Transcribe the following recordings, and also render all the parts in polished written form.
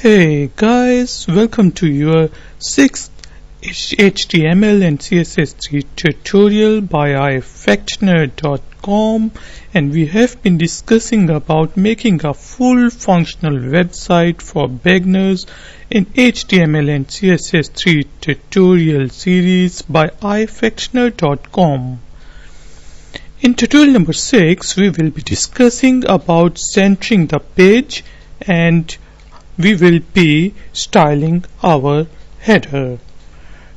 Hey guys, welcome to your 6th HTML and CSS3 tutorial by ifactner.com, and we have been discussing about making a full functional website for beginners in HTML and CSS3 tutorial series by ifactner.com. In tutorial number 6, we will be discussing about centering the page, and we will be styling our header.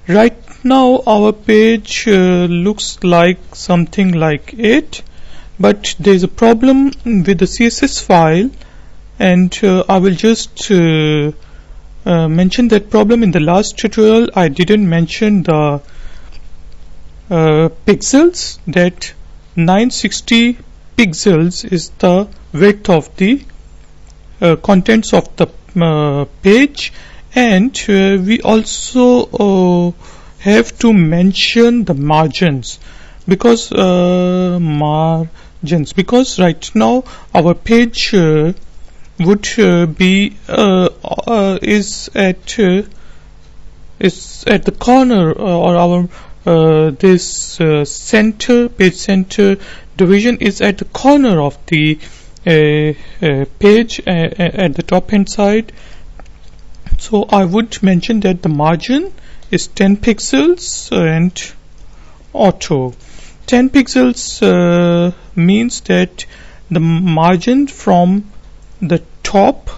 Right now our page looks like something like it, but there is a problem with the CSS file, and I will just mention that problem. In the last tutorial I didn't mention the pixels, that 960 pixels is the width of the contents of the page, and we also have to mention the margins, because right now our page would be is at the corner, or our this page center division is at the corner of the page at the top hand side. So I would mention that the margin is 10 pixels and auto. 10 pixels means that the margin from the top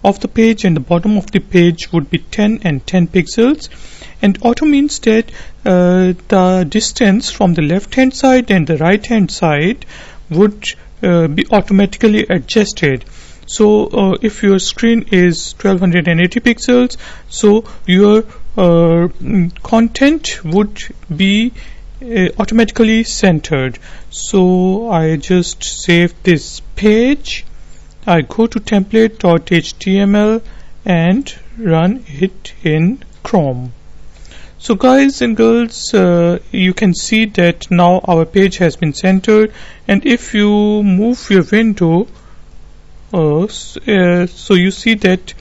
of the page and the bottom of the page would be 10 and 10 pixels, and auto means that the distance from the left hand side and the right hand side would be automatically adjusted. So if your screen is 1280 pixels, so your content would be automatically centered. So I just save this page, I go to template.html and run it in Chrome. So guys and girls, you can see that now our page has been centered, and if you move your window, so you see that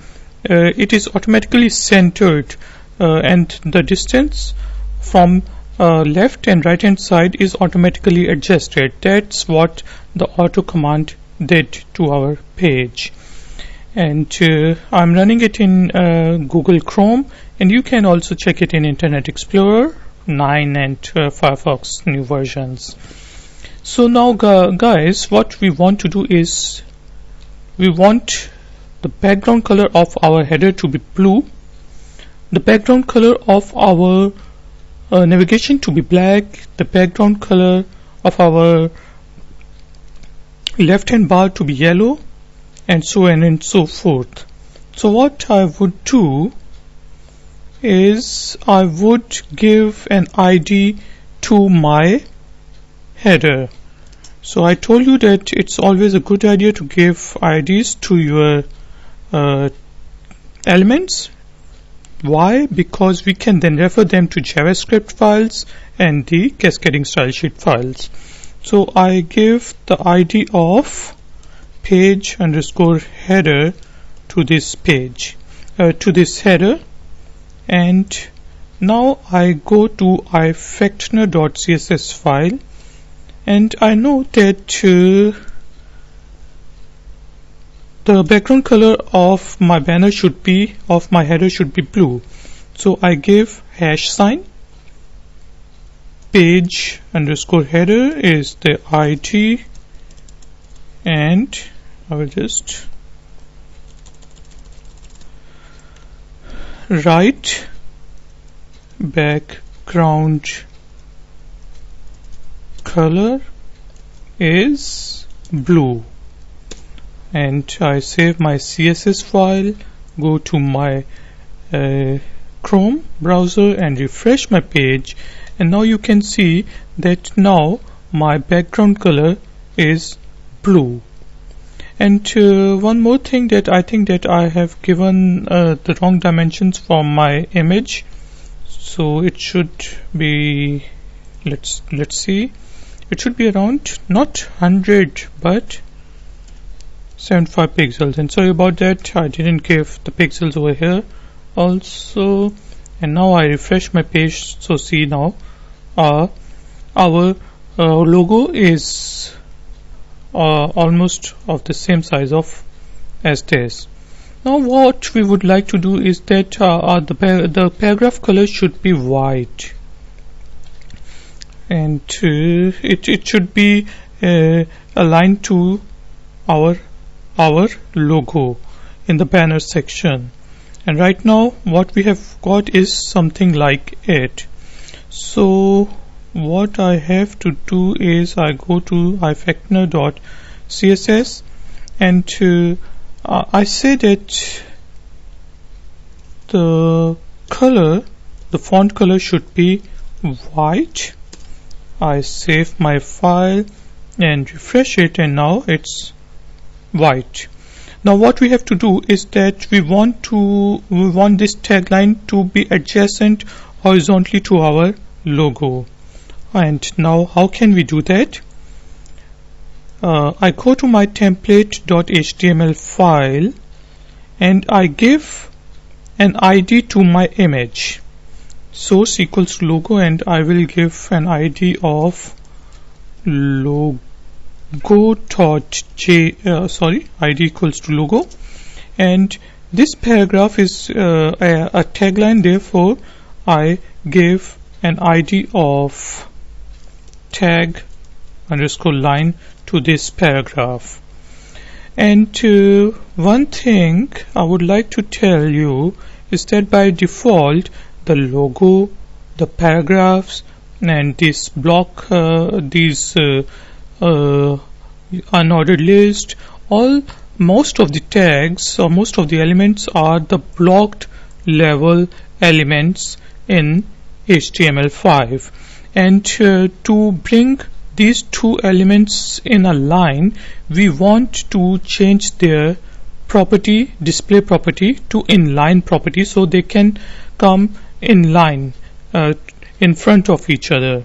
it is automatically centered, and the distance from left and right hand side is automatically adjusted. That's what the auto command did to our page, and I'm running it in Google Chrome, and you can also check it in Internet Explorer 9 and Firefox new versions. So now guys, what we want to do is we want the background color of our header to be blue, the background color of our navigation to be black, the background color of our left hand bar to be yellow, and so on and so forth. So what I would do is I would give an ID to my header. So I told you that it's always a good idea to give IDs to your elements. Why? Because we can then refer them to JavaScript files and the cascading style sheet files. So I give the ID of page_header to this page, to this header, and now I go to ifactner.css file, and I know that the background color of my banner should be, of my header should be blue. So I give # page_header is the ID, and I will just write background color is blue, and I save my CSS file, go to my Chrome browser and refresh my page, and now you can see that now my background color is blue. And one more thing, that I think that I have given the wrong dimensions for my image, so it should be, let's see, it should be around not 100 but 75 pixels, and sorry about that, I didn't give the pixels over here also. And now I refresh my page, so see now our logo is almost of the same size as this. Now what we would like to do is that the paragraph color should be white, and it should be aligned to our logo in the banner section. And right now what we have got is something like it. So what I have to do is I go to HTML5 and I say that the font color should be white. I save my file and refresh it, and now it's white. Now what we have to do is that we want this tagline to be adjacent horizontally to our logo. And now how can we do that? I go to my template.html file and I give an ID to my image. Source equals to logo, and I will give an ID of ID equals to logo, and this paragraph is a tagline, therefore I give an ID of tag_line to this paragraph. And one thing I would like to tell you is that by default the logo, the paragraphs, and this block, these unordered list, most of the tags or most of the elements are the blocked level elements in HTML5. And to bring these two elements in a line, we want to change their property, display property, to inline property, so they can come in line in front of each other.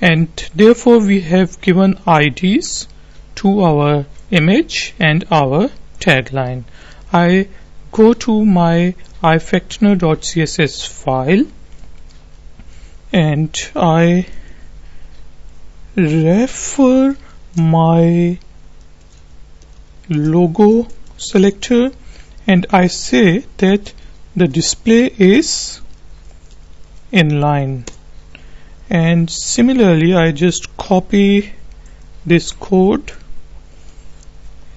And therefore we have given IDs to our image and our tagline. I go to my ifactoner.css file and I refer my logo selector and I say that the display is inline. And similarly I just copy this code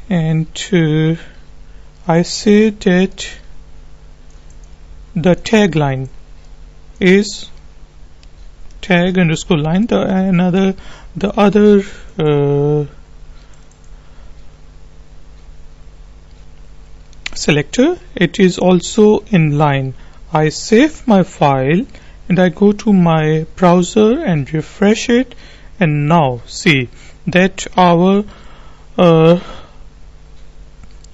and I say that the tagline is tag_line. The other selector, it is also inline. I save my file and I go to my browser and refresh it, and now see that our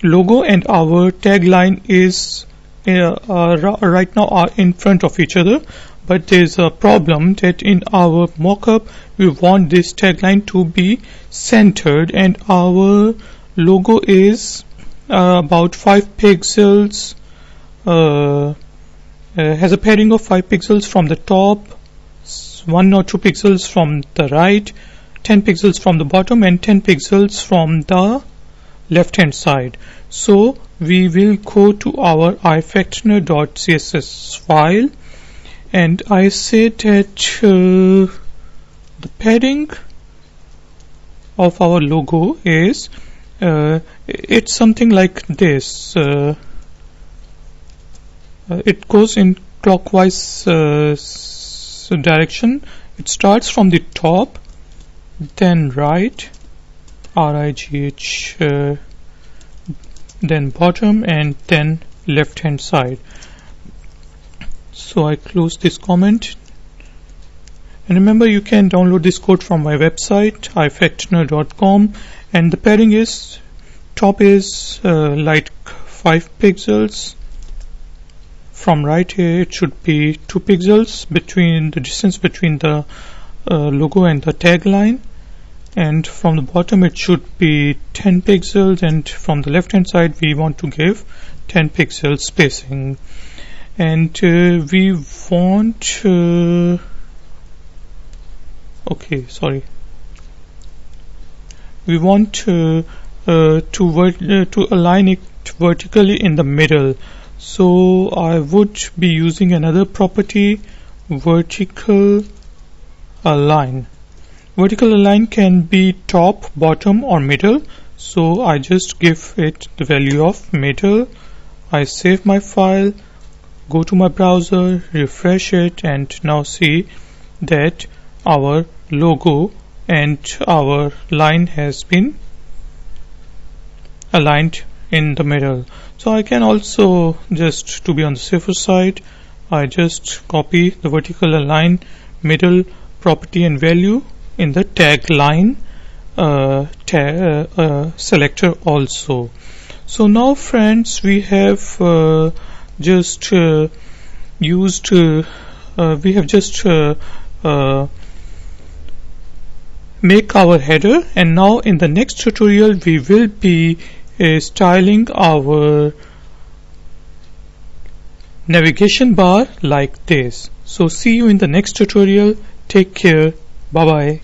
logo and our tagline is right now are in front of each other. But there is a problem that in our mockup we want this tagline to be centered, and our logo is about 5 pixels, has a padding of 5 pixels from the top, 1 or 2 pixels from the right, 10 pixels from the bottom, and 10 pixels from the left hand side. So we will go to our ifactoner.css file and I say that the padding of our logo is it's something like this. It goes in clockwise direction. It starts from the top, then right, RIGH, then bottom, and then left hand side. So I close this comment, and remember you can download this code from my website ifactoner.com, and the padding is top is like 5 pixels. From right here it should be 2 pixels between the distance between the logo and the tagline, and from the bottom it should be 10 pixels, and from the left hand side we want to give 10 pixels spacing, and we want we want to align it vertically in the middle. So I would be using another property, vertical align. Vertical align can be top, bottom or middle, so I just give it the value of middle. I save my file, go to my browser, refresh it, and now see that our logo and our line has been aligned in the middle. So I can also, just to be on the safer side, I just copy the vertical align middle property and value in the tag line selector also. So now friends, we have just make our header, and now in the next tutorial we will be styling our navigation bar like this. So see you in the next tutorial. Take care. Bye bye.